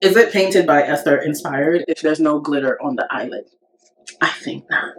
Is it Painted by Esther inspired if there's no glitter on the eyelid? I think not.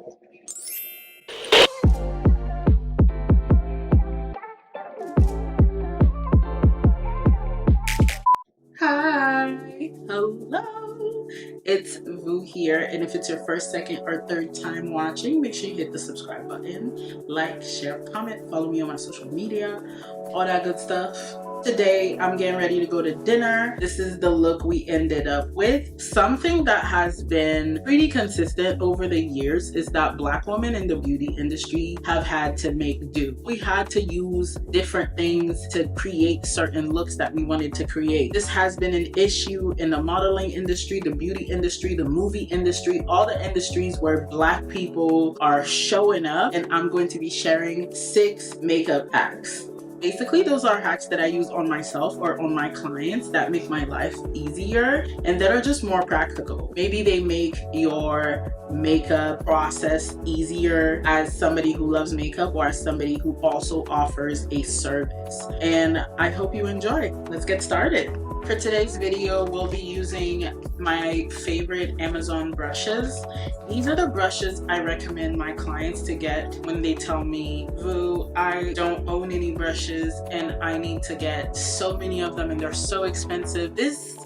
Hi, hello, it's Vu here, and if it's your first, second, or third time watching, make sure you hit the subscribe button, like, share, comment, follow me on my social media, all that good stuff. Today I'm getting ready to go to dinner. This is the look we ended up with. Something that has been pretty consistent over the years is that Black women in the beauty industry have had to make do. We had to use different things to create certain looks that we wanted to create. This has been an issue in the modeling industry, the beauty industry, the movie industry, all the industries where Black people are showing up, and I'm going to be sharing 6 makeup hacks. Basically, those are hacks that I use on myself or on my clients that make my life easier and that are just more practical. Maybe they make your makeup process easier as somebody who loves makeup or as somebody who also offers a service. And I hope you enjoy. Let's get started. For today's video, we'll be using my favorite Amazon brushes. These are the brushes I recommend my clients to get when they tell me, Vu, I don't own any brushes and I need to get so many of them and they're so expensive. This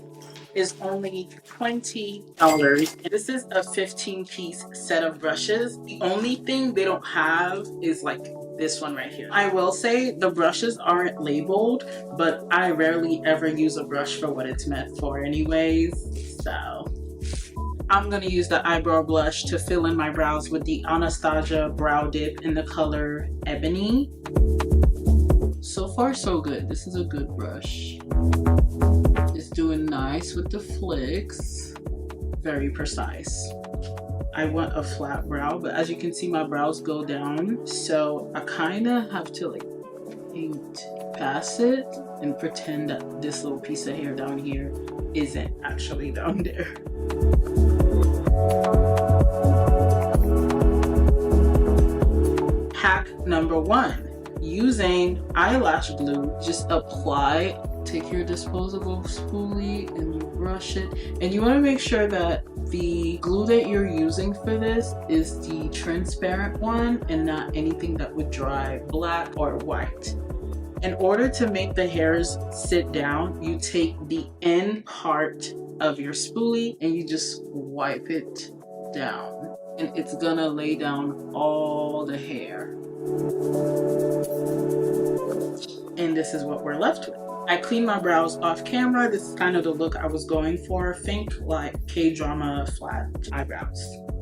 is only $20. This is a 15-piece set of brushes. The only thing they don't have is like this one right here. I will say the brushes aren't labeled, but I rarely ever use a brush for what it's meant for anyways. So I'm gonna use the eyebrow blush to fill in my brows with the Anastasia Brow Dip in the color Ebony. So far so good. This is a good brush. It's doing nice with the flicks. Very precise. I want a flat brow, but as you can see, my brows go down, so I kind of have to like paint past it and pretend that this little piece of hair down here isn't actually down there. Hack number 1, using eyelash glue. Just apply, take your disposable spoolie and you brush it, and you want to make sure that the glue that you're using for this is the transparent one and not anything that would dry black or white. In order to make the hairs sit down, you take the end part of your spoolie and you just wipe it down, and it's gonna lay down all the hair. And this is what we're left with. I cleaned my brows off camera. This is kind of the look I was going for. Think like K-drama flat eyebrows,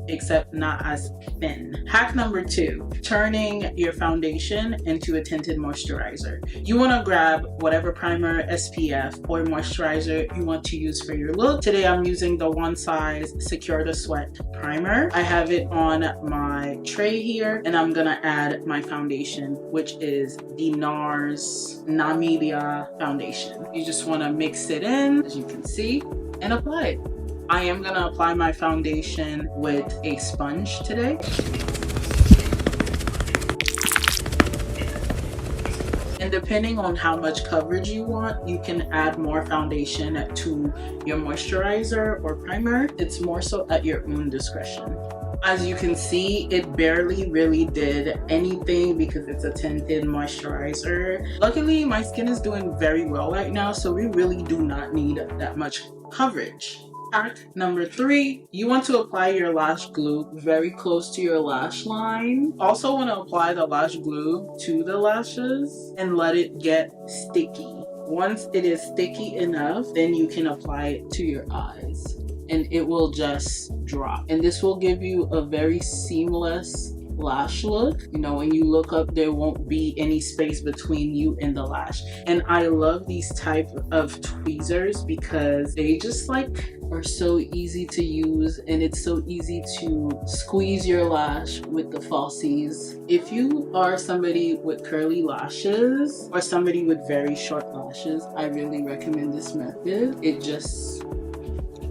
except not as thin. Hack number 2, turning your foundation into a tinted moisturizer. You want to grab whatever primer, SPF, or moisturizer you want to use for your look. Today I'm using the One Size Secure the Sweat primer. I have it on my tray here, and I'm gonna add my foundation, which is the NARS NAMIBIA foundation. You just want to mix it in, as you can see, and apply it. I am going to apply my foundation with a sponge today. And depending on how much coverage you want, you can add more foundation to your moisturizer or primer. It's more so at your own discretion. As you can see, it barely really did anything because it's a tinted moisturizer. Luckily, my skin is doing very well right now, so we really do not need that much coverage. Hack number 3, you want to apply your lash glue very close to your lash line. Also want to apply the lash glue to the lashes and let it get sticky. Once it is sticky enough, then you can apply it to your eyes and it will just drop. And this will give you a very seamless lash look. You know, when you look up, there won't be any space between you and the lash. And I love these type of tweezers because they just like are so easy to use, and it's so easy to squeeze your lash with the falsies. If you are somebody with curly lashes or somebody with very short lashes, I really recommend this method. It just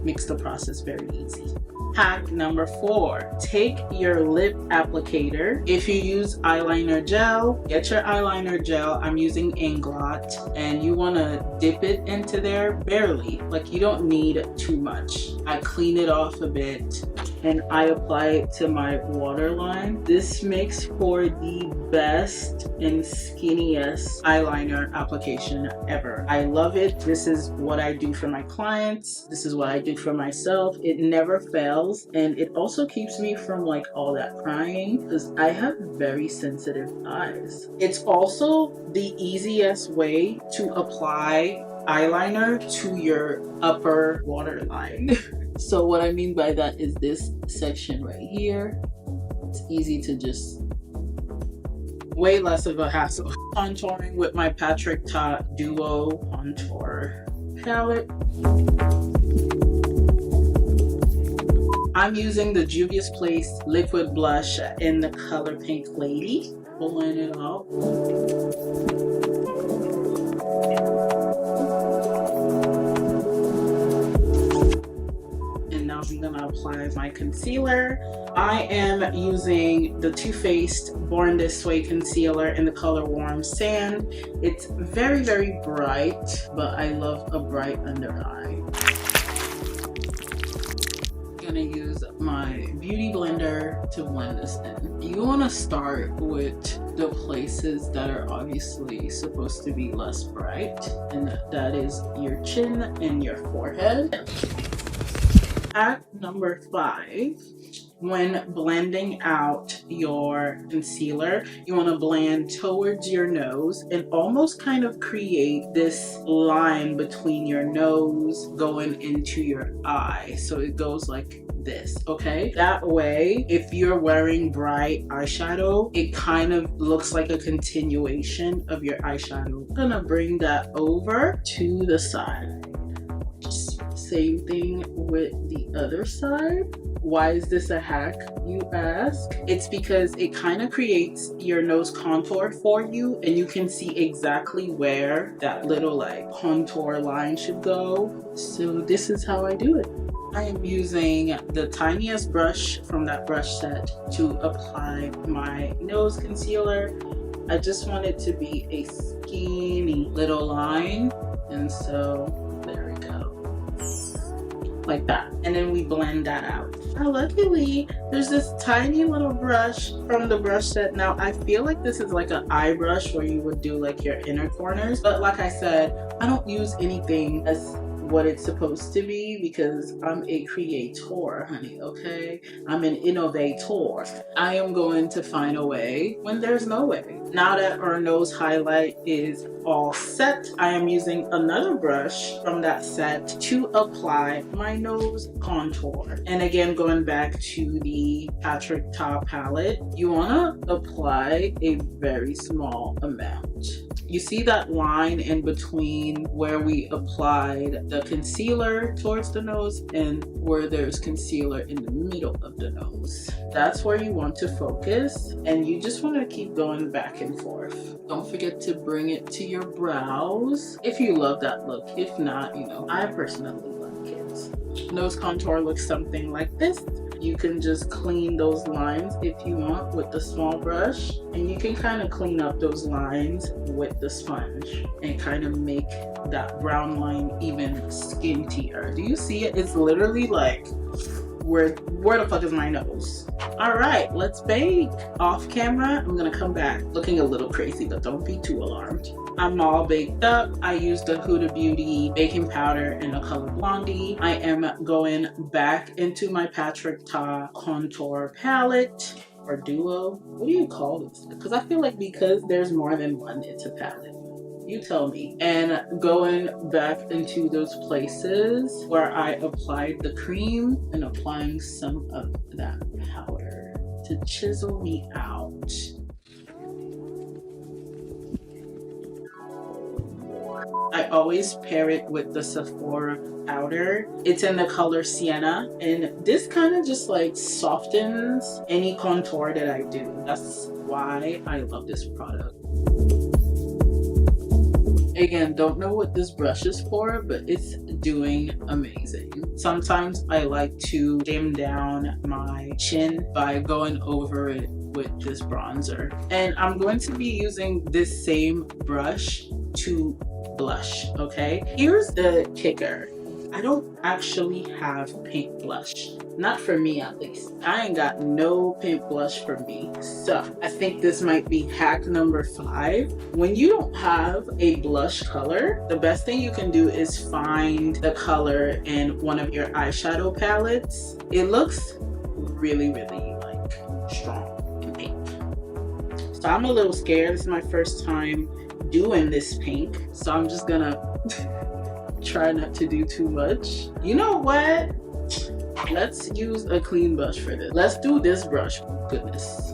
makes the process very easy. Hack number 4, take your lip applicator. If you use eyeliner gel, get your eyeliner gel. I'm using Inglot, and you want to dip it into there barely, like you don't need too much. I clean it off a bit and I apply it to my waterline. This makes for the best and skinniest eyeliner application ever. I love it. This is what I do for my clients. This is what I do for myself. It never fails, and it also keeps me from like all that crying because I have very sensitive eyes. It's also the easiest way to apply eyeliner to your upper waterline. So what I mean by that is this section right here. It's easy to just, way less of a hassle. Contouring with my Paintedbyesther Duo Contour Palette. I'm using the Juvia's Place liquid blush in the color Pink Lady. Pulling it out. I'm gonna apply my concealer. I am using the Too Faced Born This Way concealer in the color Warm Sand. It's very, very bright, but I love a bright under eye. I'm gonna use my beauty blender to blend this in. You want to start with the places that are obviously supposed to be less bright, and that is your chin and your forehead. Hack number 5, when blending out your concealer, you want to blend towards your nose and almost kind of create this line between your nose going into your eye. So it goes like this, okay? That way, if you're wearing bright eyeshadow, it kind of looks like a continuation of your eyeshadow. I'm gonna bring that over to the side. Same thing with the other side. Why is this a hack, you ask? It's because it kind of creates your nose contour for you, and you can see exactly where that little like contour line should go. So this is how I do it. I am using the tiniest brush from that brush set to apply my nose concealer. I just want it to be a skinny little line, and so there we go. Like that, and then we blend that out. Now luckily there's this tiny little brush from the brush set. Now I feel like this is like an eye brush where you would do like your inner corners, but like I said, I don't use anything as what it's supposed to be because I'm a creator, honey, okay? I'm an innovator. I am going to find a way when there's no way. Now that our nose highlight is all set, I am using another brush from that set to apply my nose contour. And again, going back to the Paintedbyesther palette, you want to apply a very small amount. You see that line in between where we applied the concealer towards the nose and where there's concealer in the middle of the nose. That's where you want to focus, and you just want to keep going back and forth. Don't forget to bring it to your brows if you love that look. If not, you know, I personally like it. Nose contour looks something like this. You can just clean those lines if you want with the small brush, and you can kind of clean up those lines with the sponge and kind of make that brown line even skintier. Do you see it? It's literally like, where the fuck is my nose? All right, let's bake. Off camera, I'm gonna come back looking a little crazy, but don't be too alarmed. I'm all baked up. I used the Huda Beauty baking powder in the color Blondie. I am going back into my Paintedbyesther contour palette, or duo. What do you call this? Because I feel like because there's more than one, it's a palette. You tell me. And going back into those places where I applied the cream and applying some of that powder to chisel me out. I always pair it with the Sephora powder. It's in the color Sienna, and this kind of just like softens any contour that I do. That's why I love this product. Again, don't know what this brush is for, but it's doing amazing. Sometimes I like to dim down my chin by going over it with this bronzer. And I'm going to be using this same brush to blush, okay? Here's the kicker. I don't actually have pink blush. Not for me, at least. I ain't got no pink blush for me. So I think this might be hack number 5. When you don't have a blush color, the best thing you can do is find the color in one of your eyeshadow palettes. It looks really, really like strong and pink. So I'm a little scared. This is my first time doing this pink. So I'm just gonna try not to do too much. You know what? Let's use a clean brush for this. Let's do this brush. Goodness.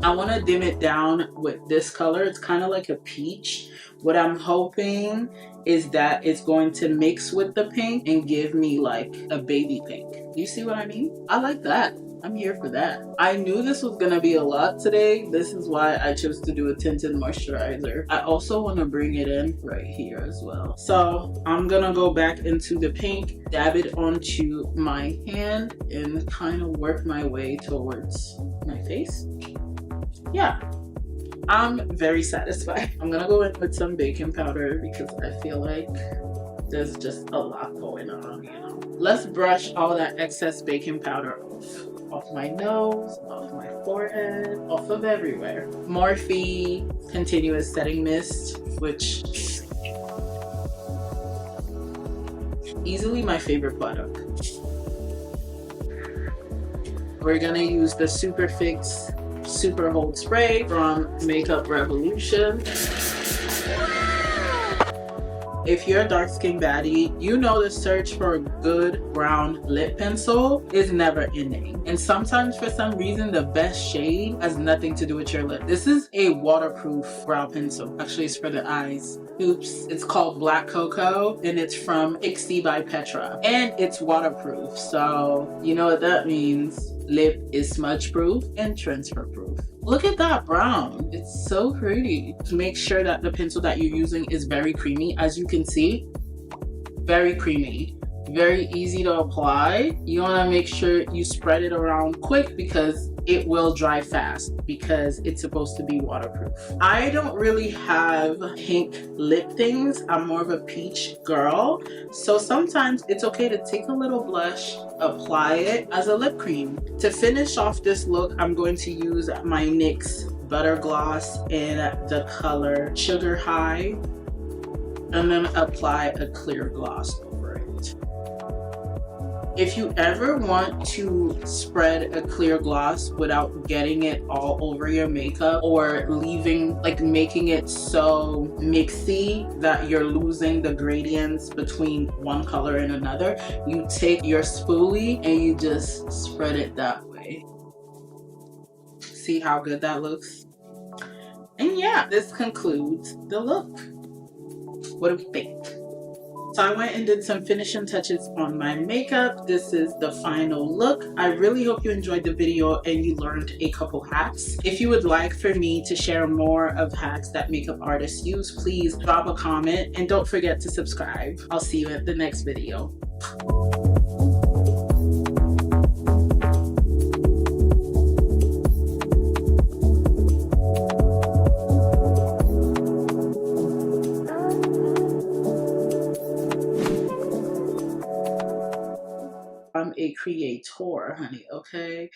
I want to dim it down with this color. It's kind of like a peach. What I'm hoping is that it's going to mix with the pink and give me like a baby pink. You see what I mean? I like that. I'm here for that. I knew this was gonna be a lot today. This is why I chose to do a tinted moisturizer. I also want to bring it in right here as well. So I'm gonna go back into the pink, dab it onto my hand, and kind of work my way towards my face. Yeah, I'm very satisfied. I'm gonna go in with some baking powder because I feel like there's just a lot going on, you know. Let's brush all that excess baking powder off my nose, off my forehead, off of everywhere. Morphe Continuous Setting Mist, which easily my favorite product. We're gonna use the Super Fix Super Hold Spray from Makeup Revolution. If you're a dark skin baddie, you know the search for a good brown lip pencil is never ending. And sometimes for some reason, the best shade has nothing to do with your lip. This is a waterproof brow pencil. Actually, it's for the eyes. Oops. It's called Black Cocoa and it's from Pixie by Petra. And it's waterproof. So you know what that means. Lip is smudge proof and transfer proof. Look at that brown. It's so pretty. To make sure that the pencil that you're using is very creamy. As you can see, very creamy. Very easy to apply. You want to make sure you spread it around quick because it will dry fast because it's supposed to be waterproof. I don't really have pink lip things. I'm more of a peach girl. So sometimes it's okay to take a little blush, apply it as a lip cream. To finish off this look, I'm going to use my NYX Butter Gloss in the color Sugar High and then apply a clear gloss over it. If you ever want to spread a clear gloss without getting it all over your makeup or making it so mixy that you're losing the gradients between one color and another, you take your spoolie and you just spread it that way. See how good that looks? And yeah, this concludes the look. What do we think? So I went and did some finishing touches on my makeup. This is the final look. I really hope you enjoyed the video and you learned a couple hacks. If you would like for me to share more of hacks that makeup artists use, please drop a comment and don't forget to subscribe. I'll see you at the next video. I'm a creator, honey, okay?